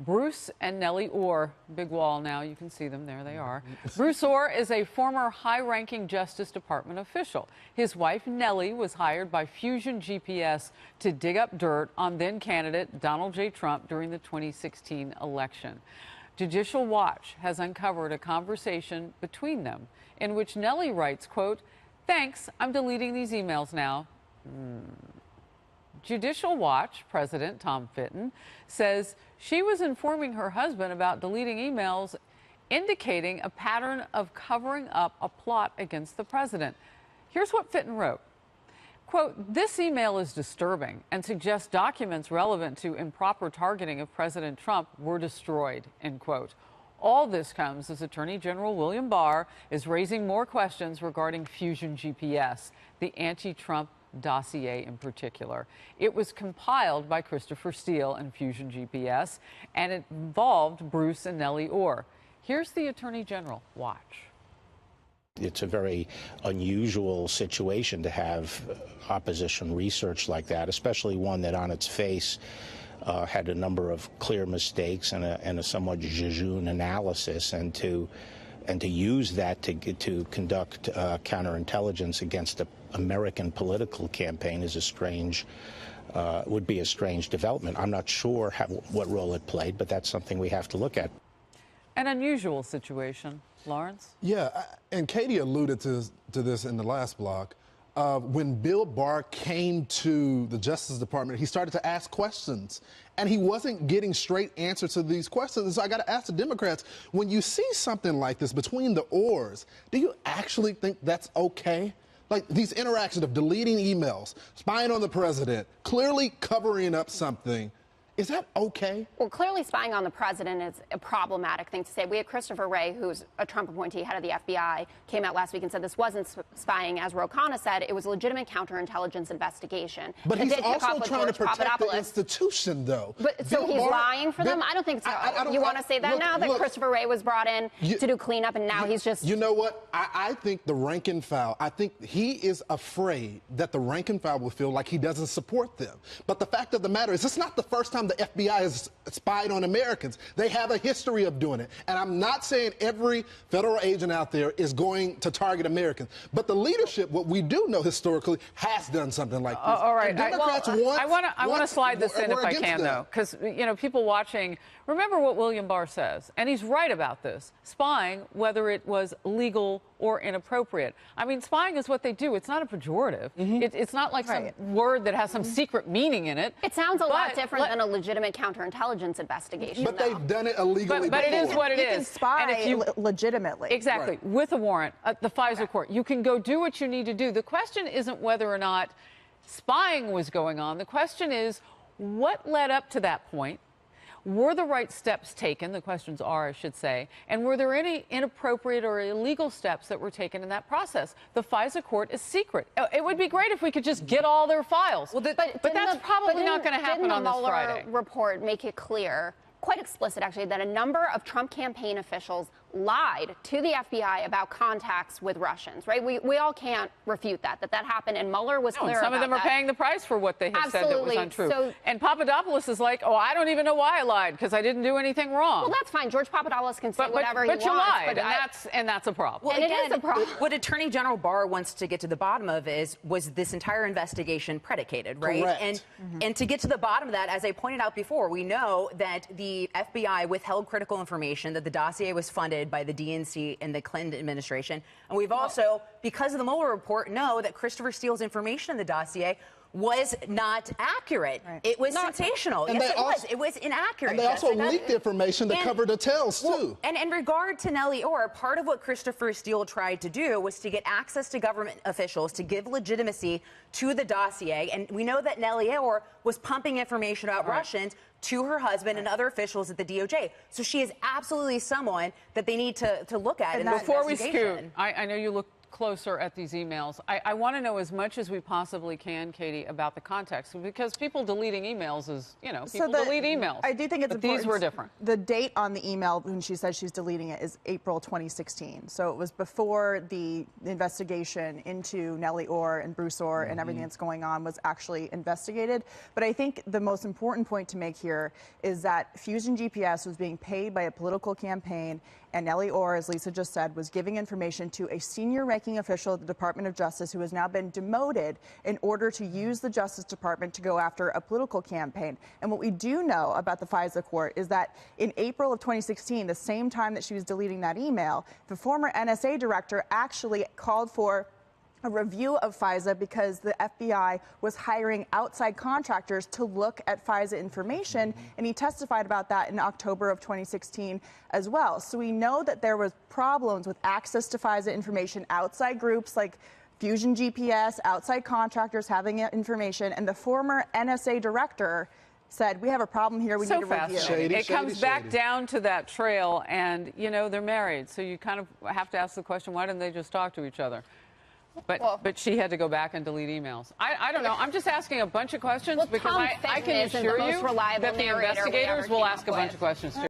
Bruce and Nellie Ohr. Big wall now. You can see them. There they are. Bruce Ohr is a former high-ranking Justice Department official. His wife, Nellie, was hired by Fusion GPS to dig up dirt on then-candidate Donald J. Trump during the 2016 election. Judicial Watch has uncovered a conversation between them in which Nellie writes, quote, "Thanks, I'm deleting these emails now." Judicial Watch President Tom Fitton says she was informing her husband about deleting emails, indicating a pattern of covering up a plot against the president. Here's what Fitton wrote. Quote, "This email is disturbing and suggests documents relevant to improper targeting of President Trump were destroyed," end quote. All this comes as Attorney General William Barr is raising more questions regarding Fusion GPS, the anti-Trump dossier in particular. It was compiled by Christopher Steele and Fusion GPS, and it involved Bruce and Nellie Ohr. Here's the Attorney General. Watch. It's a very unusual situation to have opposition research like that, especially one that on its face had a number of clear mistakes and a somewhat jejune analysis, and to use that to conduct counterintelligence against an American political campaign is would be a strange development. I'm not sure what role it played, but that's something we have to look at. An unusual situation. Lawrence? Yeah, and Katie alluded to this in the last block. When Bill Barr came to the Justice Department, he started to ask questions, and he wasn't getting straight answers to these questions. And so I got to ask the Democrats, when you see something like this between the Ohrs, do you actually think that's okay? Like these interactions of deleting emails, spying on the president, clearly covering up something. Is that okay? Well, clearly spying on the president is a problematic thing to say. We had Christopher Wray, who's a Trump appointee, head of the FBI, came out last week and said this wasn't spying. As Ro Khanna said, it was a legitimate counterintelligence investigation. But he's also trying to protect the institution, though. But so he's lying for them? I don't think so. You want to say that now, that Christopher Wray was brought in to do cleanup, and now he's just... You know what? I think the rank and file, I think he is afraid that the rank and file will feel like he doesn't support them. But the fact of the matter is, it's not the first time the FBI has spied on Americans. They have a history of doing it. And I'm not saying every federal agent out there is going to target Americans. But the leadership, what we do know historically, has done something like this. All right. Democrats I want to slide this in if I can, though, because, you know, people watching, remember what William Barr says, and he's right about this. Spying, whether it was legal or inappropriate. I mean, spying is what they do. It's not a pejorative. It's not like some word that has some secret meaning in it. It sounds a lot different than a legitimate counterintelligence investigation. But they've done it illegally But it is what it is. You can spy legitimately. Exactly. Right. With a warrant at the FISA court. You can go do what you need to do. The question isn't whether or not spying was going on. The question is, what led up to that point? Were the right steps taken? The questions are, I should say. And were there any inappropriate or illegal steps that were taken in that process? The FISA court is secret. It would be great if we could just get all their files. Well, but that's probably not going to happen on this Friday. Didn't the Mueller report make it clear, quite explicit actually, that a number of Trump campaign officials lied to the FBI about contacts with Russians, right? We all can't refute that happened, and Mueller was clear about that. Some of them are paying the price for what they have said that was untrue. And Papadopoulos is like, oh, I don't even know why I lied, because I didn't do anything wrong. Well, that's fine. George Papadopoulos can say whatever he wants. But you lied, and that's a problem. Well, and it is a problem. What Attorney General Barr wants to get to the bottom of was this entire investigation predicated, right? Correct. And to get to the bottom of that, as I pointed out before, we know that the FBI withheld critical information, that the dossier was funded by the DNC and the Clinton administration. And we've also, because of the Mueller report, know that Christopher Steele's information in the dossier was not accurate. Right. It was sensational. Yes, it was. It was inaccurate. And they also leaked information to cover details, too. And in regard to Nellie Ohr, part of what Christopher Steele tried to do was to get access to government officials to give legitimacy to the dossier. And we know that Nellie Ohr was pumping information about Russians to her husband and other officials at the DOJ. So she is absolutely someone that they need to look at in that investigation. Before we scoot, I know you look closer at these emails. I want to know as much as we possibly can, Katie, about the context, because people deleting emails is, you know, people delete emails. I do think it's important. These were different. The date on the email when she says she's deleting it is April 2016. So it was before the investigation into Nellie Ohr and Bruce Ohr and everything that's going on was actually investigated. But I think the most important point to make here is that Fusion GPS was being paid by a political campaign, and Nellie Ohr, as Lisa just said, was giving information to a senior ranking official at the Department of Justice who has now been demoted in order to use the Justice Department to go after a political campaign. And what we do know about the FISA court is that in April of 2016, the same time that she was deleting that email, the former NSA director actually called for a review of FISA because the FBI was hiring outside contractors to look at FISA information, and he testified about that in October of 2016 as well. So we know that there was problems with access to FISA information, outside groups like Fusion GPS, outside contractors having information, and the former NSA director said, we have a problem here, we need a review. It comes back down to that trail, and, you know, they're married, so you kind of have to ask the question, why didn't they just talk to each other? But she had to go back and delete emails. I don't know. I'm just asking a bunch of questions because I can assure you that the investigators will ask a bunch of questions too.